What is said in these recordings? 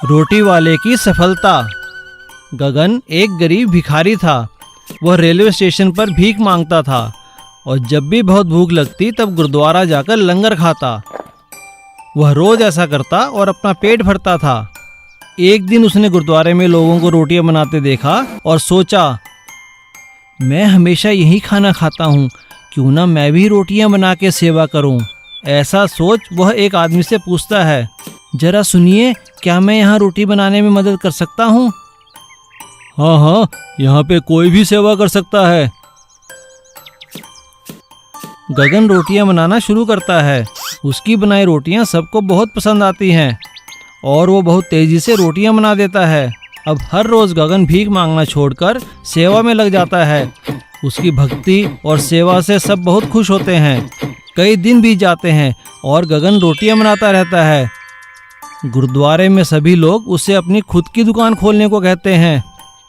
रोटी वाले की सफलता। गगन एक गरीब भिखारी था। वह रेलवे स्टेशन पर भीख मांगता था और जब भी बहुत भूख लगती तब गुरुद्वारा जाकर लंगर खाता। वह रोज ऐसा करता और अपना पेट भरता था। एक दिन उसने गुरुद्वारे में लोगों को रोटियां बनाते देखा और सोचा, मैं हमेशा यही खाना खाता हूँ, क्यों ना मैं भी रोटियां बना के सेवा करूँ। ऐसा सोच वह एक आदमी से पूछता है, जरा सुनिए, क्या मैं यहाँ रोटी बनाने में मदद कर सकता हूँ? हाँ हाँ, यहाँ पे कोई भी सेवा कर सकता है। गगन रोटियां बनाना शुरू करता है। उसकी बनाई रोटियां सबको बहुत पसंद आती हैं और वो बहुत तेजी से रोटियां बना देता है। अब हर रोज गगन भीख मांगना छोड़कर सेवा में लग जाता है। उसकी भक्ति और सेवा से सब बहुत खुश होते हैं। कई दिन बीत जाते हैं और गगन रोटियां बनाता रहता है। गुरुद्वारे में सभी लोग उसे अपनी खुद की दुकान खोलने को कहते हैं।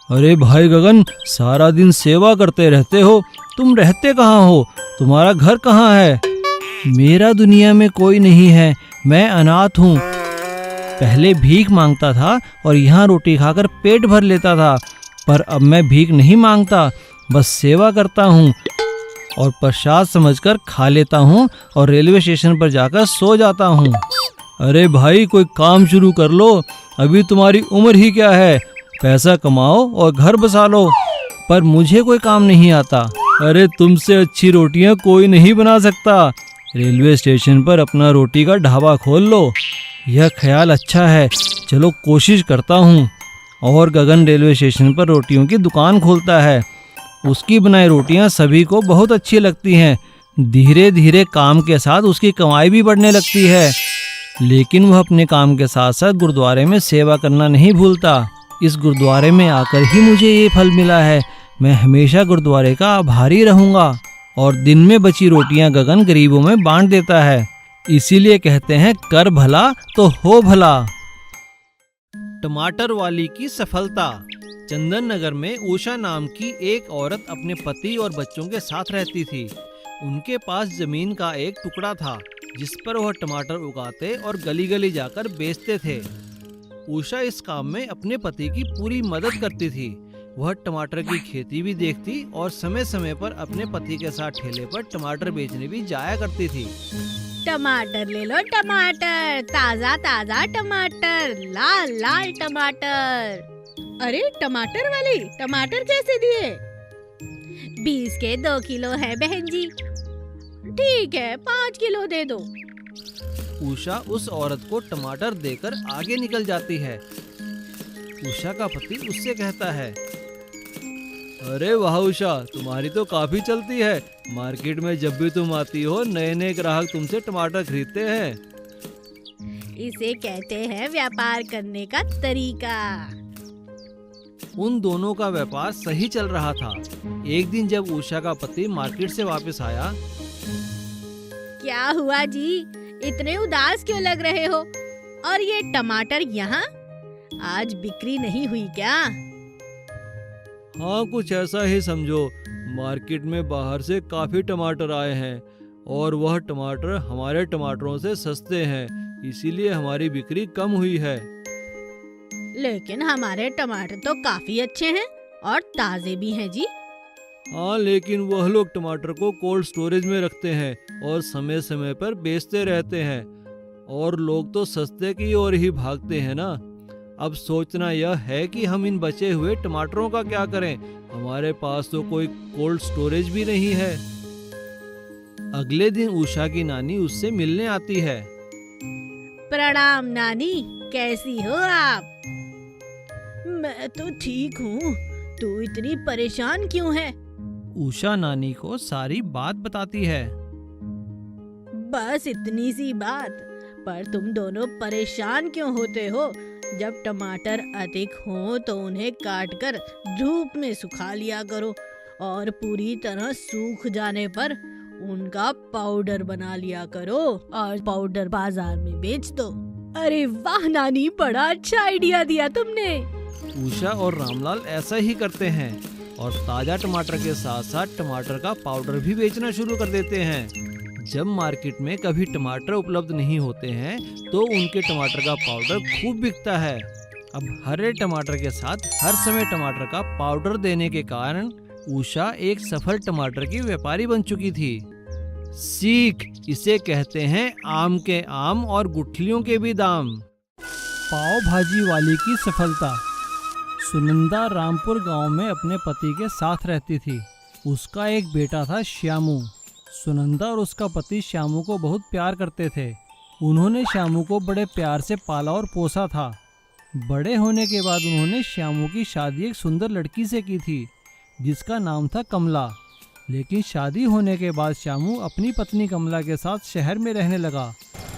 अरे भाई गगन, सारा दिन सेवा करते रहते हो, तुम रहते कहाँ हो? तुम्हारा घर कहाँ है? मेरा दुनिया में कोई नहीं है, मैं अनाथ हूँ। पहले भीख मांगता था और यहाँ रोटी खाकर पेट भर लेता था, पर अब मैं भीख नहीं मांगता, बस सेवा करता हूँ और प्रसाद समझकर खा लेता हूँ और रेलवे स्टेशन पर जाकर सो जाता हूँ। अरे भाई, कोई काम शुरू कर लो, अभी तुम्हारी उम्र ही क्या है, पैसा कमाओ और घर बसा लो। पर मुझे कोई काम नहीं आता। अरे तुमसे अच्छी रोटियां कोई नहीं बना सकता। रेलवे स्टेशन पर अपना रोटी का ढाबा खोल लो। यह ख्याल अच्छा है, चलो कोशिश करता हूँ। और गगन रेलवे स्टेशन पर रोटियों की दुकान खोलता है। उसकी बनाई रोटियां सभी को बहुत अच्छी लगती हैं। धीरे धीरे काम के साथ उसकी कमाई भी बढ़ने लगती है। लेकिन वह अपने काम के साथ साथ गुरुद्वारे में सेवा करना नहीं भूलता। इस गुरुद्वारे में आकर ही मुझे ये फल मिला है, मैं हमेशा गुरुद्वारे का आभारी रहूंगा। और दिन में बची रोटियां गगन गरीबों में बांट देता है। इसीलिए कहते हैं, कर भला तो हो भला। टमाटर वाली की सफलता। चंदन नगर में उषा नाम की एक औरत अपने पति और बच्चों के साथ रहती थी। उनके पास जमीन का एक टुकड़ा था जिस पर वह टमाटर उगाते और गली गली जाकर बेचते थे। उषा इस काम में अपने पति की पूरी मदद करती थी। वह टमाटर की खेती भी देखती और समय समय पर अपने पति के साथ ठेले पर टमाटर बेचने भी जाया करती थी। टमाटर ले लो, टमाटर, ताजा ताजा टमाटर, लाल लाल टमाटर। अरे टमाटर वाली, टमाटर कैसे दिए? 20 के 2 किलो है बहन जी। ठीक है, 5 किलो दे दो। उषा उस औरत को टमाटर देकर आगे निकल जाती है। उषा का पति उससे कहता है, अरे वाह उषा, तुम्हारी तो काफी चलती है। मार्केट में जब भी तुम आती हो नए नए ग्राहक तुमसे टमाटर खरीदते हैं। इसे कहते हैं व्यापार करने का तरीका। उन दोनों का व्यापार सही चल रहा था। एक दिन जब उषा का पति मार्केट से वापस आया, क्या हुआ जी, इतने उदास क्यों लग रहे हो? और ये टमाटर यहाँ, आज बिक्री नहीं हुई क्या? हाँ, कुछ ऐसा ही समझो। मार्केट में बाहर से काफी टमाटर आए हैं और वह टमाटर हमारे टमाटरों से सस्ते हैं, इसीलिए हमारी बिक्री कम हुई है। लेकिन हमारे टमाटर तो काफी अच्छे हैं और ताजे भी हैं जी। हाँ, लेकिन वह लोग टमाटर को कोल्ड स्टोरेज में रखते हैं और समय समय पर बेचते रहते हैं और लोग तो सस्ते की ओर ही भागते हैं ना। अब सोचना यह है कि हम इन बचे हुए टमाटरों का क्या करें। हमारे पास तो कोई कोल्ड स्टोरेज भी नहीं है। अगले दिन उषा की नानी उससे मिलने आती है। प्रणाम नानी, कैसी हो आप? मैं तो ठीक हूँ, तू इतनी परेशान क्यों है? उषा नानी को सारी बात बताती है। बस इतनी सी बात? पर तुम दोनों परेशान क्यों होते हो? जब टमाटर अधिक हों तो उन्हें काटकर धूप में सुखा लिया करो और पूरी तरह सूख जाने पर उनका पाउडर बना लिया करो और पाउडर बाजार में बेच दो। अरे वाह नानी, बड़ा अच्छा आइडिया दिया तुमने। उषा और रामलाल ऐसा ही करते हैं और ताजा टमाटर के साथ साथ टमाटर का पाउडर भी बेचना शुरू कर देते हैं। जब मार्केट में कभी टमाटर उपलब्ध नहीं होते हैं तो उनके टमाटर का पाउडर खूब बिकता है। अब हरे टमाटर के साथ हर समय टमाटर का पाउडर देने के कारण उषा एक सफल टमाटर की व्यापारी बन चुकी थी। सीख, इसे कहते हैं आम के आम और गुठलियों के भी दाम। पाव भाजी वाली की सफलता। सुनंदा रामपुर गांव में अपने पति के साथ रहती थी। उसका एक बेटा था श्यामू। सुनंदा और उसका पति श्यामू को बहुत प्यार करते थे। उन्होंने श्यामू को बड़े प्यार से पाला और पोसा था। बड़े होने के बाद उन्होंने श्यामू की शादी एक सुंदर लड़की से की थी जिसका नाम था कमला। लेकिन शादी होने के बाद श्यामू अपनी पत्नी कमला के साथ शहर में रहने लगा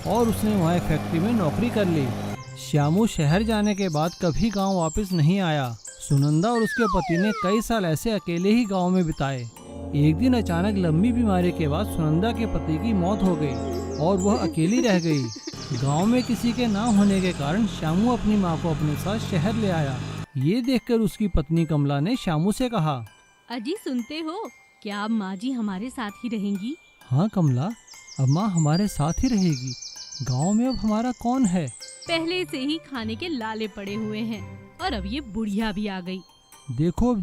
और उसने वहाँ एक फैक्ट्री में नौकरी कर ली। श्यामू शहर जाने के बाद कभी गांव वापस नहीं आया। सुनंदा और उसके पति ने कई साल ऐसे अकेले ही गांव में बिताए। एक दिन अचानक लंबी बीमारी के बाद सुनंदा के पति की मौत हो गई और वह अकेली रह गई। गांव में किसी के ना होने के कारण श्यामू अपनी माँ को अपने साथ शहर ले आया। ये देखकर उसकी पत्नी कमला ने श्यामू से कहा, अजी सुनते हो, क्या अब माँ जी हमारे साथ ही रहेंगी? हाँ कमला, अब माँ हमारे साथ ही रहेगी। गांव में अब हमारा कौन है? पहले से ही खाने के लाले पड़े हुए हैं और अब ये बुढ़िया भी आ गई। देखो अब